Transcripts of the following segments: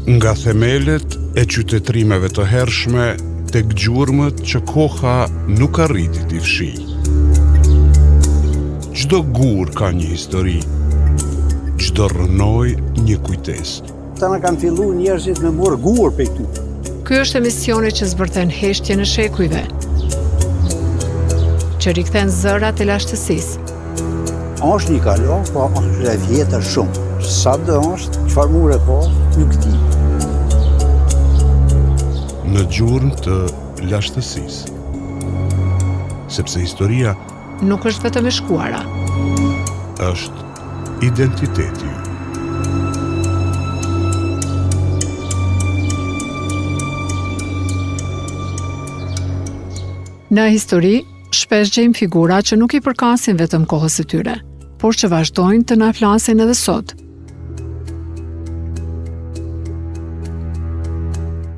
Nga themelet e qytetrimeve të hershme tek gjurmët që koha nuk arriti t'i fshijë. Çdo gur ka një histori, çdo rrënoj një kujtesë. Ta na kanë filluar njerëzit me morë gur pe këtu. Ky është emisioni që zbërthen heshtjen e shekujve, që rikthen zërat e lashtësisë. Është një kalo, po është e vjetër shumë. Sa do është, çfarë mure ka, nuk di. Në gjurmë të lashtësisë. Sepse historia nuk është vetëm e shkuara. Është identiteti. Në histori, shpesh gjejmë figura që nuk i përkasin vetëm kohës së tyre, por që vazhdojnë të na flasin edhe sot.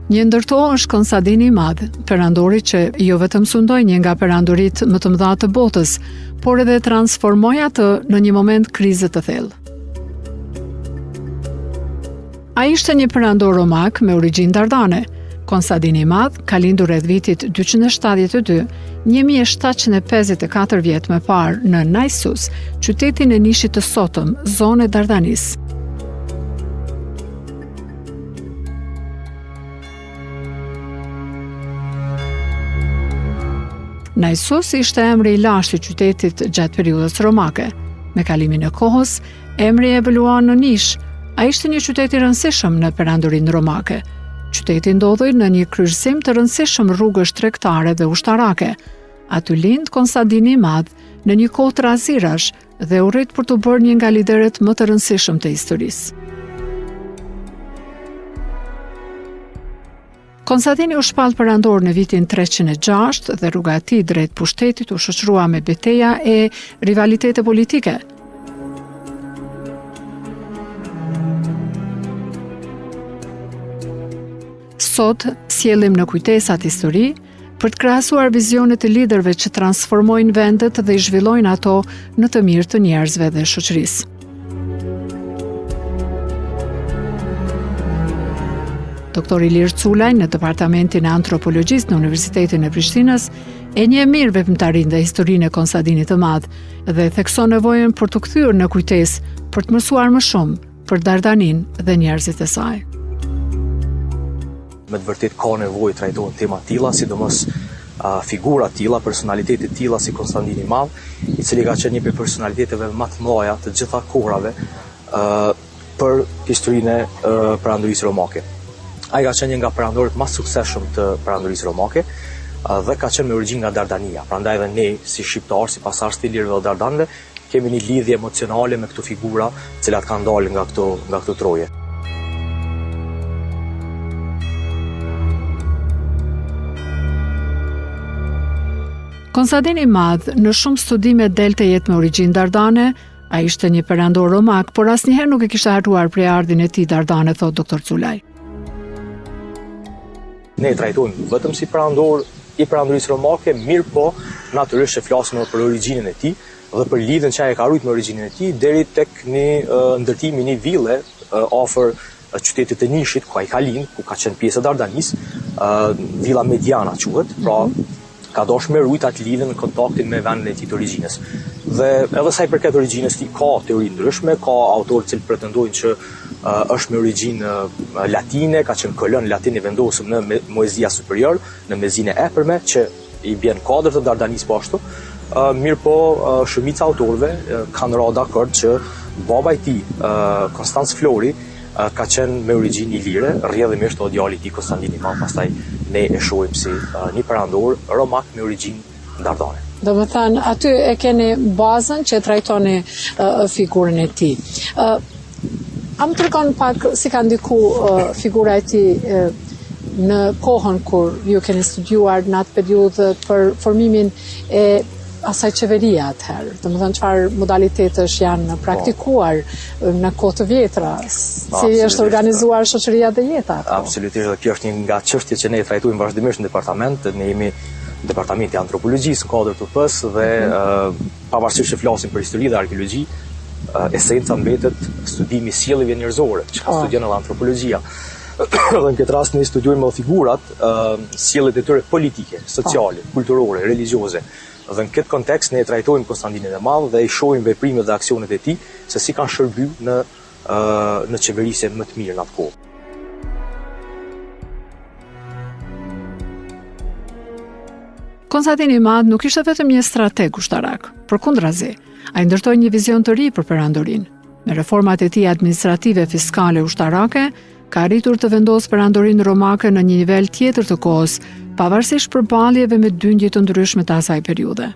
Një ndërto është Konstantini i Madh, perandori që jo vetëm sundoi një nga perandoritë më të mëdha të botës, por edhe transformoi atë në një moment krize të thellë. Ai ishte një perandor romak me origjinë dardane. Konstantini i Madh ka lindur rreth vitit 272, 1754 vjet më parë në Naissus, qytetin e Nishit të sotëm, zonë e Dardanis. Naissus ishte emri i lashtë i qytetit gjatë periudhës romake. Me kalimin e kohës, emri evolua në Nish. Ai ishte një qytet i rëndësishëm në perandorinë romake. Qyteti ndodhej në një kryqëzim të rëndësishëm rrugësh tregtare dhe ushtarake. Aty lind Konstantini i Madh në një kohë trazirash dhe u rrit për të bërë një nga liderët më të rëndësishëm të historisë. Konstantini u shpall perandor në vitin 306 dhe rruga e tij drejt pushtetit u shoqërua me betejë e rivalitete politike. Sot sjellim në kujtesat histori për të krahasuar vizionet e liderëve që transformojnë vendet dhe i zhvillojnë ato në të mirë të njerëzve dhe shoqërisë. Doktor Ilir Culaj në Departamentin e Antropologjisë në Universitetin e Prishtinës e njeh mirë veprimtarinë dhe historinë e Konstantinit të Madh dhe thekson nevojën për të kthyer në kujtesë për të mësuar më shumë për Dardaninë dhe njerëzit e saj. Me të vërtet ka nevojë trajtohen tema të tilla, sidomos figura të tilla, personalitete të tilla si Konstantini i Madh, i cili ka qenë një prej personaliteteve më të mëdha të gjitha kohërave për historinë e perandorisë romake. Ai ka qenë një nga perandorët më suksesshëm të perandorisë romake dhe ka qenë me origjinë nga Dardania. Prandaj edhe ne si shqiptar, si pasardhës të lirëve të Dardanëve, kemi një lidhje emocionale me këto figura, të cilat kanë dalë nga këto troje. Konstantini i Madh në shumë studime delte jetë me origjinë dardane. Ai ishte një perandor romak, por asnjëherë nuk e kishte harruar preardhin e tij dardane, thot doktor Culaj. Ne trajtojmë vetëm si perandor i perandorisë romake, mirë po natyrisht e flasim për origjinën e tij dhe për lidhjen që ai ka rrit me origjinën e tij deri tek ndërtimi i një ville afër qytetit të Nishit, ku ai ka lind, ku ka qenë pjesë e Dardanisë, Villa Mediana quhet, pra ka dashur me rujt atë lidhjen në kontaktin me vendin e tij të origjinës. Dhe edhe sa i përket origjinës tij ka teori ndryshme, ka autorë që pretendojnë që është me origjinë latine, ka qenë kolon latin i vendosur në Muezia Superior, në Mezinë e Epërme, që i bjen kodër të Dardanisë po ashtu. Mirë po, shumica autorëve kanë rënë dakord që baba i tij, Konstanc Flori, ka qenë me origjinë ilire, rrjedhimisht o djali i tij Konstantini i Madh, pastaj ne e shohim si një perandor romak me origjinë dardane. Do të thënë, aty e keni bazën që trajtoni figurën e tij. A më tregon pak si ka ndiku figura e tij në kohën kur ju keni studiuar në atë periudhë për formimin e asaj qeveria atëherë. Domethënë çfarë modalitetesh janë praktikuar në kohë të vjetra, si është organizuar shoqëria dhe jeta. Absolutisht, dhe kjo është një nga çështjet që ne trajtojmë vazhdimisht në departament. Ne jemi Departamenti i Antropologjisë në kuadër të PS dhe pavarësisht që flasim për histori dhe arkeologji, esenca mbetet studimi i sjelljes njerëzore, që ka studion edhe antropologjia. Dhe në këtë rast ne studiojmë figurat, sjelljet e tyre politike, sociale, kulturore, religjioze. Dhe në këtë kontekst ne trajtojmë Konstantinin e Madh dhe i shohim veprimet dhe aksionet e tij se si kanë shërbyer në qeverisje më të mirë në atë kohë. Konstantini i Madh nuk ishte vetëm një strateg ushtarak, përkundrazi, ai ndërtoi një vizion të ri për perandorinë. Me reformat e tij administrative, fiskale, ushtarake, ka arritur të vendosë perandorinë romake në një nivel tjetër të kohës, pavarësisht përballjeve me dyndje të ndryshme të asaj periudhe.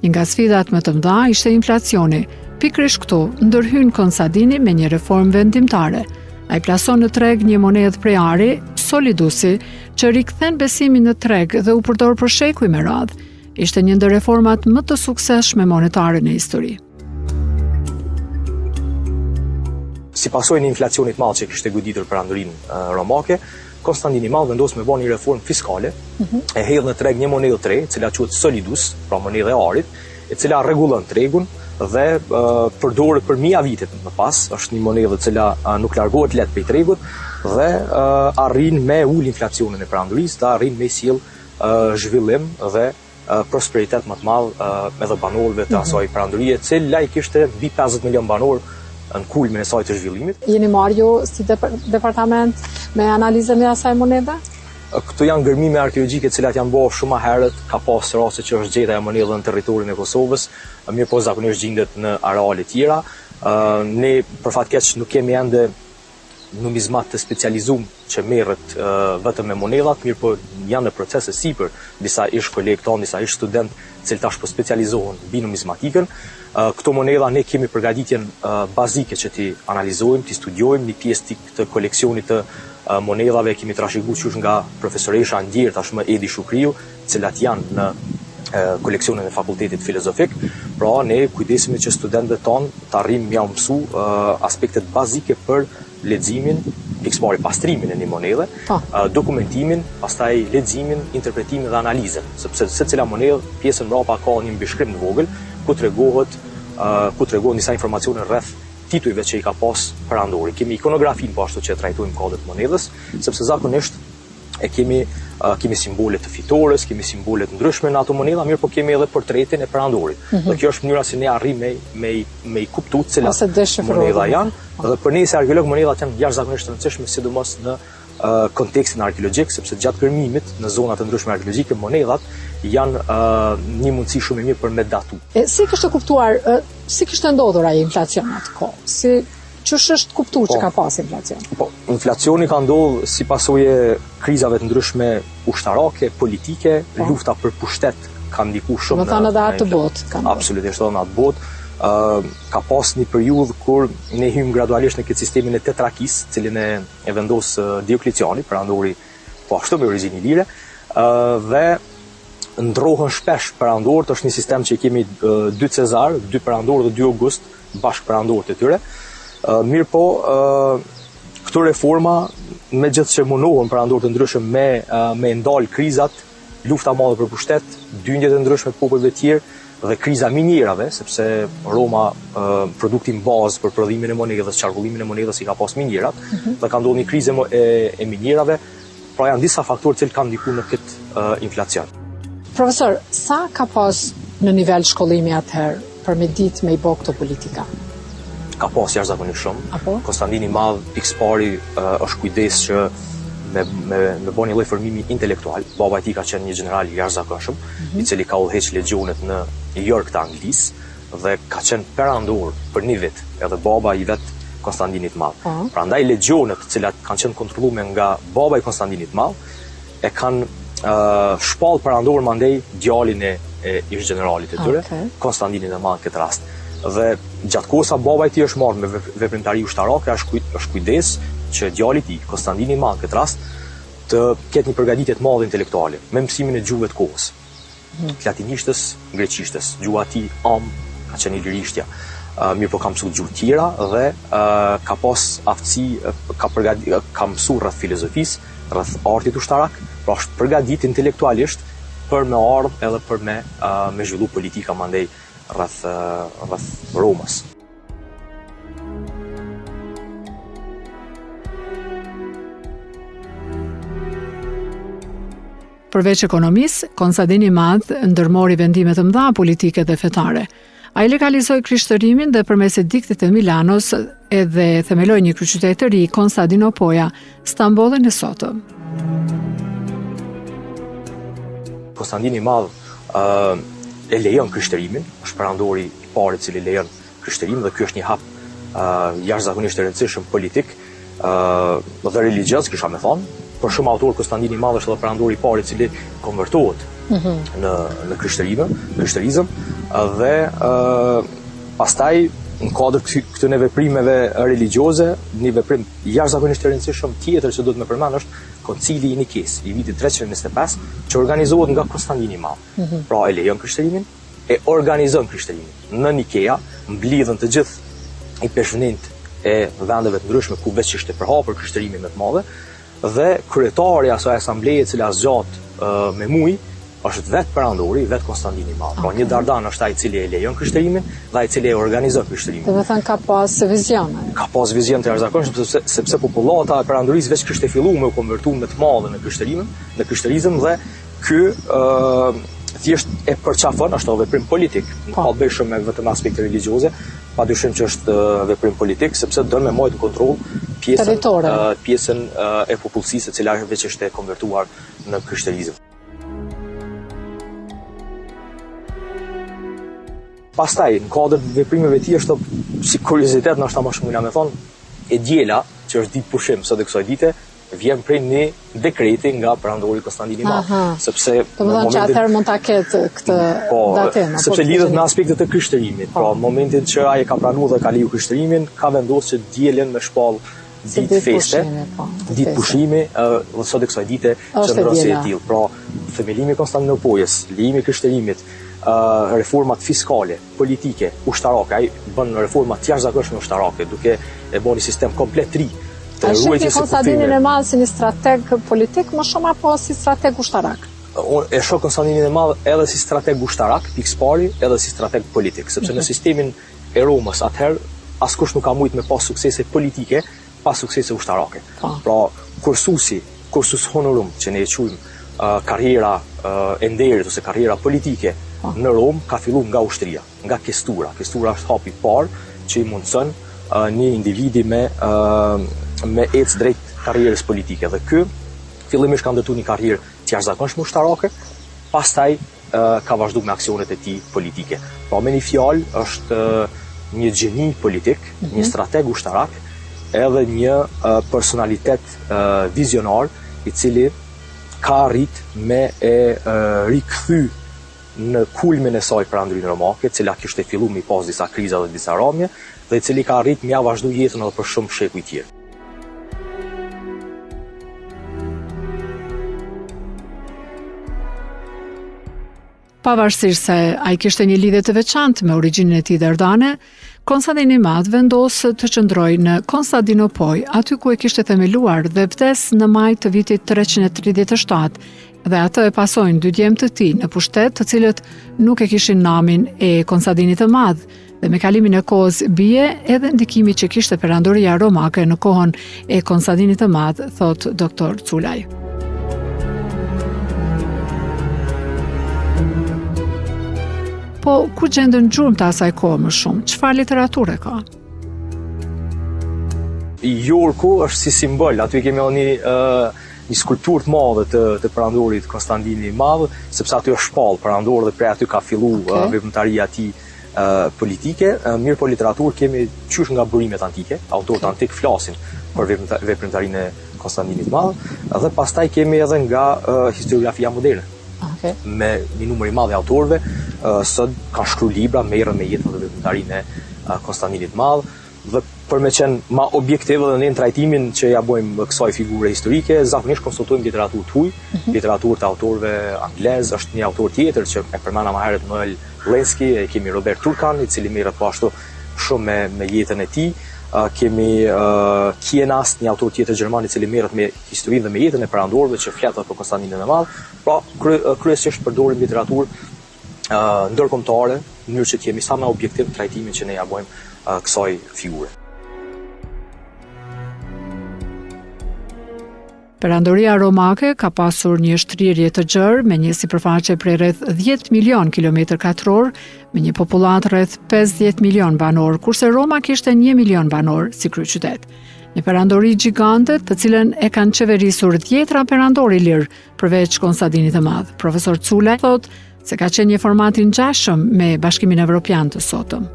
Një nga sfidat më të mëdha ishte inflacioni. Pikërisht këtu ndërhyn Konstantini me një reformë vendimtare. Ai plason në treg një monedhë prejari, solidusi, që rikthen besimin në treg dhe u përdor për shekuj me radhë. Ishte një ndër reformat më të suksesshme monetare në histori. Si pasojë në inflacionit madh që kishte goditur perandorinë romake, Konstantini i Madh vendos me bën një reformë fiskale, e hedh në treg një monedhë të re, e cila quhet solidus, pra monedhë e arit, e cila rregullon tregun dhe përdoret për mijë vite më pas, është një monedhë e cila nuk largohet lehtë prej tregut dhe arrin me ul inflacionin e perandorisë, dhe arrin me sjell zhvillim dhe prosperitet më të madh edhe banorëve të asaj perandorie, e cila i kishte mbi 50 milion banorë në kulmin e saj të zhvillimit. Jeni marrë ju si departament me analizën e asaj monedhe? Këto janë gërmime arkeologjike të cilat janë bërë shumë më herët, ka pas raste që është gjetur ajo monedhë në territorin e Kosovës, mirë po zakonisht gjendet në areale tjera. Ne për fat keq nuk kemi ende numizmat të specializuar që merret vetëm me monedhat, mirë po janë në proces sipër disa ish kolegë tonë, disa ish studentë që tash po specializohen mbi numizmatikën. Këto monedha ne kemi përgatitjen bazike që ti analizojmë, ti studiojmë, një pjesë të koleksionit të monedhave kemi trashëguar qysh nga profesoresha ndjer tashmë Edi Shukriu, të cilat janë në koleksionin e Fakultetit Filozofik. Pra ne kujdesemi që studentët tonë të arrijmë m'ia mësu aspektet bazike për leximin, pikëpari pastrimin e një monedhe, dokumentimin, pastaj leximin, interpretimin dhe analizën, sepse secila monedhë pjesën mbrapa ka një mbishkrim të vogël ku tregon disa informacione rreth titujve që i ka pas perandori. Kemi ikonografinë po ashtu që trajtojmë kodet monedhës, sepse zakonisht e kemi simbole të fitores, kemi simbole të ndryshme në ato monedha, mirë po kemi edhe portretin e perandorit. Dhe kjo është mënyra si ne arrijmë me i kuptu cilat monedha janë, dhe për ne si arkeolog monedhat janë jashtëzakonisht të rëndësishme, sidomos në kontekstin arkeologjik, sepse gjatë kërmimit në zonat të ndryshme arkeologjike monedhat janë një mundësi shumë e mirë për me datu. Si kishte kuptuar, si kishte ndodhur ai inflacion atë kohë? Ç'është është kuptuar që ka pas inflacion? Po, inflacioni ka ndodhur si pasojë krizave të ndryshme ushtarake, politike, lufta për pushtet ka ndikuar shumë. Do të thënë edhe atë botë. Absolutisht edhe në atë botë. Ka pas një periudhë kur ne hym gradualisht në këtë sistemin e tetrakisë, cilin e vendos Diokleciani, perandori po ashtu me origjinë ilire, dhe ndrohen shpesh perandorët. Është një sistem që i kemi 2 Cezar, 2 perandorë dhe 2 August, bashkë perandorët e tyre. Mirë po, këto reforma, me gjithë që mundohen perandorët të ndryshëm me ndalë krizat, lufta madhe për pushtet, dyndjet e ndryshme të popujve të tjerë dhe kriza minjerave, sepse Roma produktin bazë për prodhimin e monedhës, qarkullimin e monedhës i ka pas minjerat, dhe ka ndodhur një krizë e minjerave, pra janë disa faktorë që kanë ndikuar në këtë inflacion. Profesor, sa ka pas në nivel shkollimi atëherë për me ditë me i bë këto politika? Ka pas jashtëzakonisht shumë. Konstantini i Madh pikëpari është kujdes që me bën një lloj formimi intelektual. Baba i tij ka qenë një general i jashtëzakonshëm, i cili ka udhëheq legionet në York të Anglisë dhe ka qenë perandor për një vit, edhe baba i vet Konstantinit të Madh. Prandaj legionet të cilat kanë qenë kontrolluar nga baba i Konstantinit të Madh e kanë shpall perandor mandej djalin e ish generalit të tyre, Konstantinit të Madh në këtë rast. Dhe gjatë kohës sa baba i tij është marrë me veprimtari ushtarake, është kujdes që djali i tij, Konstantini i Madh këtë rast, të ketë një përgatitje të madhe intelektuale, me mësimin e gjuhëve të kohës. Latinishtës, greqishtës, gjuha e tij ka qenë ilirishtja. Mirë po ka mësuar gjuhë tjera dhe ka pas aftësi, ka mësuar rreth filozofisë, rreth artit ushtarak, pra është përgatit intelektualisht për me ardhë edhe për me zhvillu politika mandej rreth Romës. përveç ekonomisë, Konstantini i Madh ndërmori vendime të mëdha politike dhe fetare. Ai legalizoi krishtërimin dhe përmes ediktit të Milanos edhe themeloi një kryeqytet të ri, Konstantinopoja, Stambollin e sotëm. Konstantini i Madh e lejon krishtërimin, është perandori i parë i cili lejon krishtërimin dhe ky është një hap jashtëzakonisht i rëndësishëm politik dhe religios, kisha me thonë. Për shumë autor, Konstantini i Madh është edhe perandori i parë i cili konvertohet në krishtërizëm dhe pastaj në kuadër këtyre veprimeve religjioze, një veprim jashtëzakonisht i rëndësishëm tjetër që duhet me përmend është Koncili i Nikes i vitit 325, që organizohet nga Konstantini i Madh. Pra e lejon krishtërimin, e organizon krishtërimin. Në Nikea mblidhen të gjithë i peshvënit e vendeve të ndryshme ku veç ishte përhapur krishtërimi më të madhe, dhe kryetari i asaj asambleje e cila zgjat me muj është vetë perandori, vetë Konstantini i Madh. Pra një dardan është ai i cili e lejon krishtërimin dhe ai i cili e organizon krishtërimin. Do të thënë ka pas vizion. Ka pas vizion të jashtëzakonshëm sepse popullata e perandorisë veç kishte filluar me u konvertuar më të madhe në krishtërizëm dhe ky thjesht e përqafon, është edhe veprim politik, nuk ka të bëjë shumë me vetëm aspekte religjioze, padyshim që është veprim politik sepse don me majtë në kontroll pjesën e popullsisë e cila veç është e konvertuar në krishtërizëm. Pastaj, në kuadër veprimeve të tij është si kuriozitet, ndoshta më shumë me thonë, e diela, që është ditë pushim sot e kësaj dite, vjen prej një dekreti nga perandori Konstantini i Madh, sepse në momentin që atëherë mund ta ketë këtë datim, sepse lidhet me aspektet e krishtërimit. Pra, në momentin që ai e ka pranuar dhe ka liu krishtërimin, ka vendosur që dielën me shpall ditë feste, ditë pushimi, dhe sot e kësaj dite qëndron si e tillë. Pra, themelimi i Konstantinopolës, lijimi i krishtërimit, reformat fiskale, politike, ushtarake, ai bën reforma të jashtëzakonshme ushtarake, duke e bërë një sistem komplet ri të ruajtjes së Konstantinin e Madh si një strateg politik, më shumë apo si strateg ushtarak? E shoh Konstantinin e Madh edhe si strateg ushtarak, pikës pari, edhe si strateg politik, sepse në sistemin e Romës atëherë askush nuk ka mujt me pas suksese politike, pas suksese ushtarake. Pra, kursus honorum që ne e quajmë karriera e nderit ose karriera politike në Rom ka filluar nga ushtria, nga questura. Questura është hapi i parë që i mundson një individi me ecë drejt karrierës politike. Dhe ky fillimisht ka ndërtuar një karrierë të jashtëzakonshme ushtarake, pastaj ka vazhduar me aksionet e tij politike. Pra me një fjalë është një gjeni politik, një strateg ushtarak, edhe një personalitet vizionar i cili ka arrit me e rikthy në kulmin e saj perandorinë romake, cila kishte filluar me pas disa kriza dhe disa rrëmje, dhe i cili ka arrit me ja vazhdu jetën edhe për shumë shekuj tjerë. Pavarësisht se ai kishte një lidhje të veçantë me origjinën e tij dardane, Konstantini i Madh vendos të qëndrojë në Konstantinopoj, aty ku e kishte themeluar dhe vdes në maj të vitit 337, dhe atë e pasojnë dy djemë të tij në pushtet, të cilët nuk e kishin namin e Konstantinit të Madh, dhe me kalimin e kohës bie edhe ndikimi që kishte perandoria romake në kohën e Konstantinit të Madh, thot doktor Culaj. Po, ku gjendën gjurmë të asaj kohë më shumë? Çfarë literature ka? Jorku është si simbol, aty kemi një skulpturë të madhe të perandorit Konstantini i Madh, sepse aty është shpallë perandor dhe prej aty ka filluar veprimtaria e tij politike. Mirë po literaturë kemi qysh nga burimet antike, autorët antik flasin për veprimtarinë e Konstantinit të Madh, dhe pastaj kemi edhe nga historiografia moderne. Me një numër i madh i autorëve sot kanë shkruar libra merren me jetën dhe veprimtarinë e Konstantinit të Madh, dhe për me qenë ma objektiv dhe në trajtimin që ja bojmë kësaj figure historike, zakonisht konsultojmë literaturë të huaj, literaturë të autorëve anglez. Është një autor tjetër që e përmenda më herët, Noel Lenski, e kemi Robert Turkan, i cili merret po ashtu shumë me jetën e tij. Kemi Kienas, një autor tjetër gjerman i cili merret me historinë dhe me jetën e perandorëve që flet për Konstantinin e Madh. Pra kryesisht përdorim literaturë ndërkombëtare, në mënyrë që kemi sa më objektiv trajtimin që ne ja bojmë kësaj figure. Perandoria romake ka pasur një shtrirje të gjerë me një sipërfaqe prej rreth 10 milion kilometër katror, me një popullat rreth 50 milion banor, kurse Roma kishte 1 milion banor si kryeqytet. Një perandori gjigante të cilën e kanë qeverisur 10 perandori lirë përveç Konstadinit të Madh. Profesor Culaj thot se ka qenë një format i ngjashëm me Bashkimin Evropian të sotëm.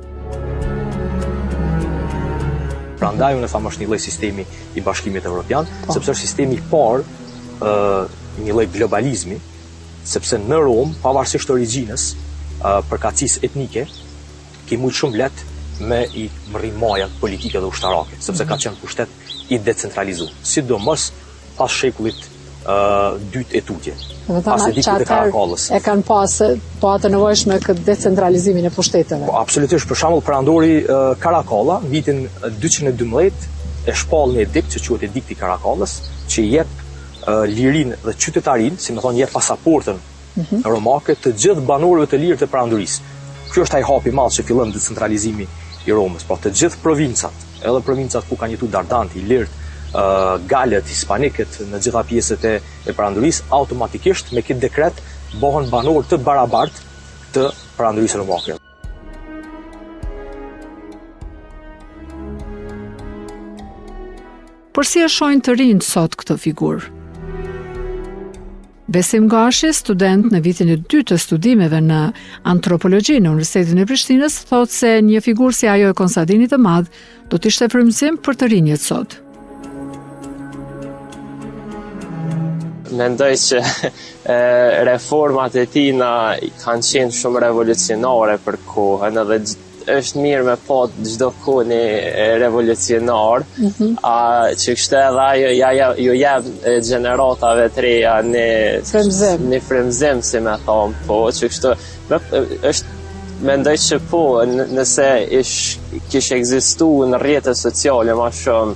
Prandaj unë thamë është një lloj sistemi i Bashkimit Evropian, sepse është sistemi i parë një lloj globalizmi, sepse në Rom, pavarësisht origjinës, përkatësisë etnike, ke mujt shumë lehtë me i rrimaja politike dhe ushtarake, sepse ka qenë pushtet i decentralizuar, sidomos pas shekullit dytë e tutje. Pas e dikut e Karakallës. E kanë pas po atë nevojshme këtë decentralizimin e pushteteve. Po absolutisht, për shembull perandori Karakalla, në vitin 212 e shpall një edikt që quhet edikti i Karakallës, që i jep lirinë dhe qytetarinë, si më thonë, jep pasaportën romake të gjithë banorëve të lirë të perandorisë. Ky është ai hapi i madh që fillon decentralizimi i Romës, po të gjithë provincat, edhe provincat ku kanë jetuar Dardanët, Ilirët, Galet, Hispanikët, në gjitha pjesët e perandorisë, automatikisht me këtë dekret bëhen banor të barabartë të perandorisë romake. Por si e shohin të rinjt sot këtë figurë? Besim Gashi, student në vitin e 2 të studimeve në antropologji në Universitetin e Prishtinës, thotë se një figurë si ajo e Konstadinit të Madh do të ishte frymëzim për të rinjt sot. Mendoj që reformat e tina kanë qenë shumë revolucionare për kohën, edhe është mirë me po çdo kohë një revolucionar, që kështë edhe ajo ju jep gjeneratave të reja një frymëzim, si me thonë, po, që kështë është mendoj që po, nëse kish ekzistu në rrjetet sociale ma shumë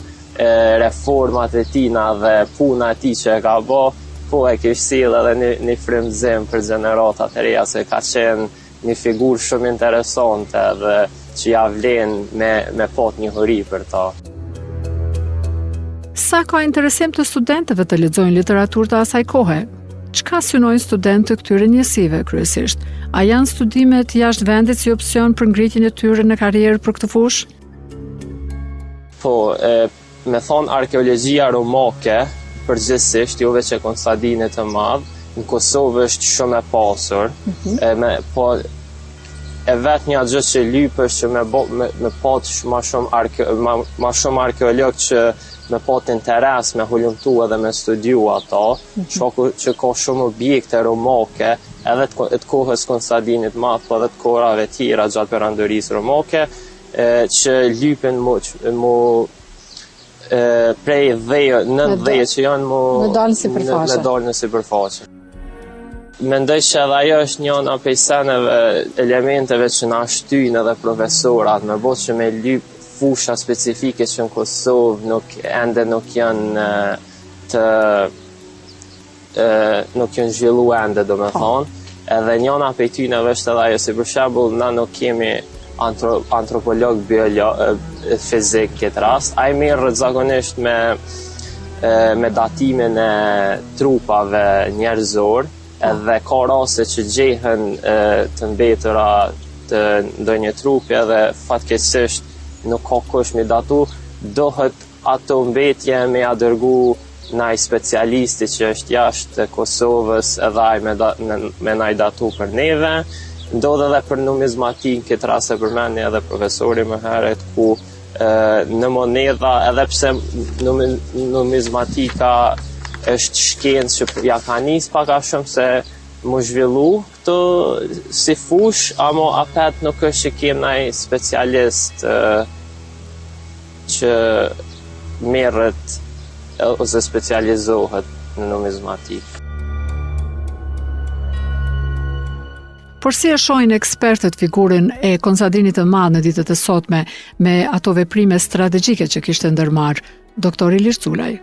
reformat e tina dhe puna e tij që e ka bë, po e kish sill edhe një frymëzim për gjeneratat e reja, se ka qenë një figurë shumë interesante dhe që ja vlen me pot një huri për ta. Sa ka interesim të studentëve të lexojnë literaturë të asaj kohe? Çka synojnë studentët këtyre njësive kryesisht? A janë studimet jashtë vendit si opsion për ngritjen e tyre në karrierë për këtë fushë? Po, me thonë arkeologjia romake, përgjithsisht, jo veç e Konstadinit të Madh, në Kosovë është shumë e pasur, po e vetë një gjë që lypësh që me pat ma shumë arkeolog që me pat interes me hullumtu edhe me studiu ata, që ka shumë objekte romake, edhe të kohës Konstadinit Madh, po edhe të kohërave tjera gjatë perandorisë romake, që lypen prej nën dheje që janë me dalë në sipërfaqe. Mendoj që edhe ajo është një nga pejseneve elementeve që na shtyjnë edhe profesorat, me botë që me lyp fusha specifike që në Kosovë ende nuk janë zhvillu ende, do me thonë, edhe një nga pejtyneve është edhe ajo, si për shembull na nuk kemi antropolog fizik këtë rast, a i mirë rëzakonisht me datimin e trupave njerëzor, edhe ka raste që gjehen të mbetura të ndonjë trupi edhe fatkeqësisht nuk ka kush me datu, dohet ato mbetje me ja dërgu ndaj specialisti që është jashtë Kosovës edhe ai me ndaj datu për neve. Ndodhe edhe për numizmatik, këtë rast e përmendni edhe profesori më herët, ku në monedha, edhe pse numizmatika është shkencë që ja ka nis pak a shumë se mu zhvillu këto si fush, amo apet nuk është që kem ndaj specialist që merret ose specializohet në numizmatik. Por si e shohin ekspertët figurën e Konstadinit të Madh në ditët e sotme me ato veprime strategjike që kishte ndërmarrë doktor Ilir Culaj?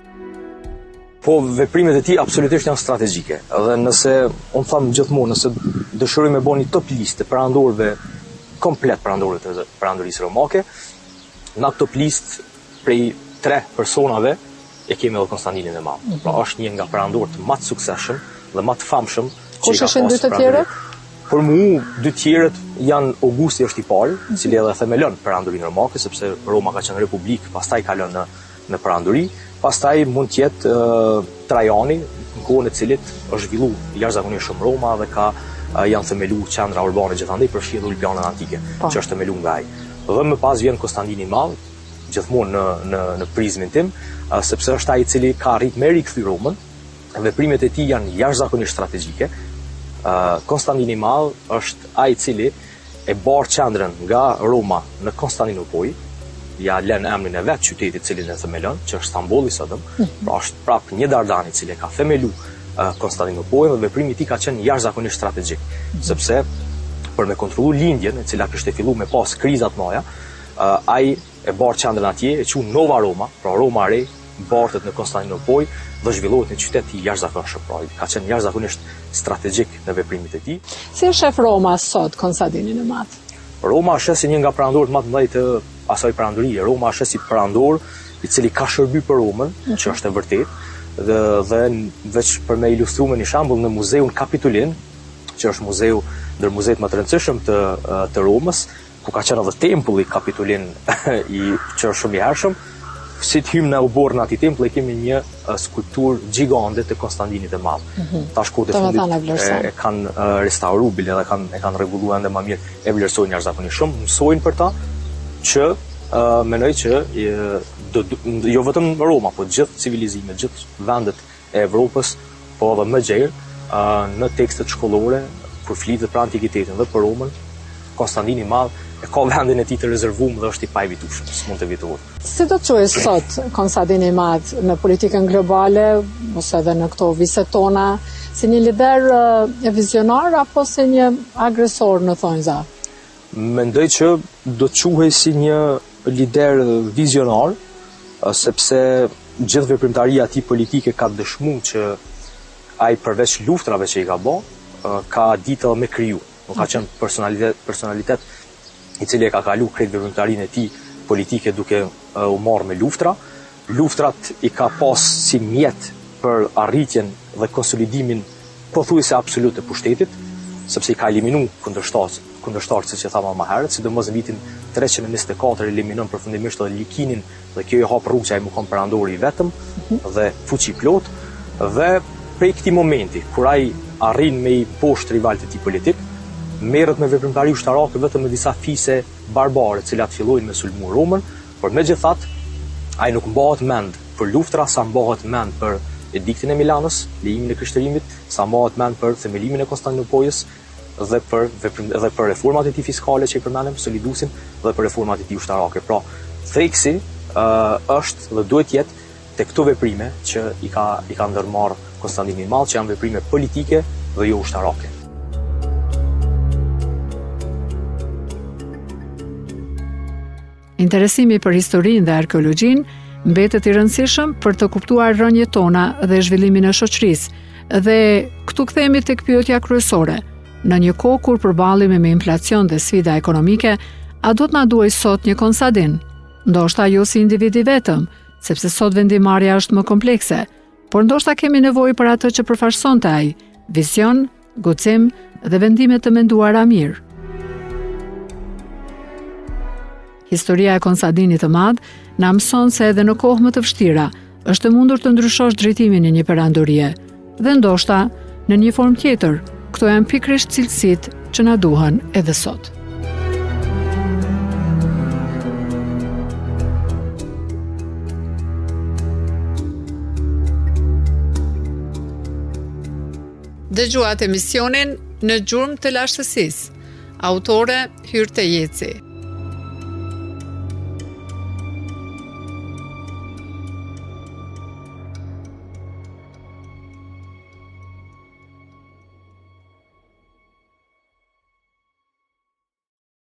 Po veprimet e tij absolutisht janë strategjike. Dhe nëse unë tham gjithmonë, nëse dëshirojmë të bëni top listë perandorëve komplet perandorëve të perandorisë romake, në top listë prej 3 personave e kemi edhe Konstantinin e Madh. Pra është një nga perandorët më të suksesshëm dhe më të famshëm. Kush ishin dy të tjerët? Për mu, dy tjerët janë Augusti është i parë, i cili edhe themelon perandorinë romake, sepse Roma ka qenë republikë, pastaj ka lënë në perandori. Pastaj mund të jetë Trajani, në kohën e cilit është zhvillu jashtëzakonisht shumë Roma dhe janë themelu qendra urbane gjithandaj përfshirë Ulpianën antike, që është themelu nga ai. Dhe më pas vjen Konstantini i Madh, gjithmonë në prizmin tim, sepse është ai i cili ka arrit me rikthy Romën. Veprimet e tij janë jashtëzakonisht strategjike. Konstantini i Madh është ai i cili e bar qendrën nga Roma në Konstantinopol, ja lën emrin e vet qytetit cilin e themelon, që është Stambolli sotëm. Pra është prapë një Dardani i cili ka themelu Konstantinopolin dhe veprimi i tij ka qenë jashtëzakonisht strategjik, sepse për me kontrollu lindjen, e cila kishte filluar me pas krizat mëdha, ai e bar qendrën atje, e quajnë Nova Roma, pra Roma e re, bartet në Konstantinopol dhe zhvillohet në qytet i jashtëzakonshëm. Pra ka qenë jashtëzakonisht strategjik në veprimet e tij. Si e shef Roma sot Konstantinin e Madh? Roma është si një nga perandorët më të mëdhenj të asaj perandorie. Roma është si perandor i cili ka shërby për Romën, që është e vërtetë. Dhe veç për me ilustruar një shembull në muzeun Kapitolin, që është muzeu ndër muzeet më të rëndësishëm të Romës, ku ka qenë edhe tempulli Kapitolin që është shumë i hershëm. Si të hymë në uborë në ati tempull, e kemi një skulpturë gjigande të Konstantinit e Madh. Ta shkote fundit e kanë restauru bile dhe e kanë rregulluar ende më mirë, e vlerësojnë jashtëzakonisht shumë, mësojnë për ta që mendoj që jo vetëm Roma, po gjithë civilizimet, gjithë vendet e Evropës, po edhe më gjerë në tekstet shkollore, kur flitet për antikitetin dhe për Romën, Konstantini i Madh e ka vendin e tij të rezervuar dhe është i paevitueshëm, s'mund të evitohet. Si do të quaj sot Konstantini i Madh në politikën globale, ose edhe në këto viset tona, si një lider e vizionar apo si një agresor në thonjza? Mendoj që do të quhej si një lider vizionar, sepse gjithë veprimtaria e tij politike ka dëshmuar që ai përveç luftrave që i ka bë, ka ditë me kriju. Nuk ka qenë personalitet i cili e ka kalu krejt veprimtarinë e tij politike duke u marrë me luftra. Luftrat i ka pas si mjet për arritjen dhe konsolidimin pothuajse absolut të pushtetit, sepse i ka eliminu kundërshtarët, siç e thamë më herët, sidomos në vitin 324 eliminon përfundimisht edhe Likinin, dhe kjo i hap rrugë që ai më kon perandori i vetëm dhe fuqi plot. Dhe prej këtij momenti kur ai arrin me i poshtë rivalët e tij politik, merret me veprimtari ushtarake vetëm në disa fise barbare, të cilat fillojnë me sulmu Romën, por megjithatë ai nuk mbahet mend për luftra, sa mbahet mend për ediktin e Milanës, lejimin e krishtërimit, sa mbahet mend për themelimin e Konstantinopolis dhe për reformat e tij fiskale që i përmendëm, solidusin, dhe për reformat e tij ushtarake. Pra, theksi është dhe duhet jetë te këto veprime që i ka ndërmarrë Konstantini i Madh, që janë veprime politike dhe jo ushtarake. Interesimi për historinë dhe arkeologjinë mbetet i rëndësishëm për të kuptuar rënjet tona dhe zhvillimin e shoqërisë, dhe këtu kthehemi tek pyetja kryesore. Në një kohë kur përballemi me inflacion dhe sfida ekonomike, a do të na duaj sot një Konstantin? Ndoshta jo si individi vetëm, sepse sot vendimarrja është më komplekse, por ndoshta kemi nevojë për atë që përfaqësonte ai, vizion, guxim dhe vendime të menduara mirë. Historia e Konstantinit të Madh na mëson se edhe në kohë më të vështira është e mundur të ndryshosh drejtimin e një perandorie, dhe ndoshta në një formë tjetër, këto janë pikërisht cilësitë që na duhen edhe sot. Dëgjuat emisionin Në gjurmë të lashtësisë. Autore Hyrte Jeci.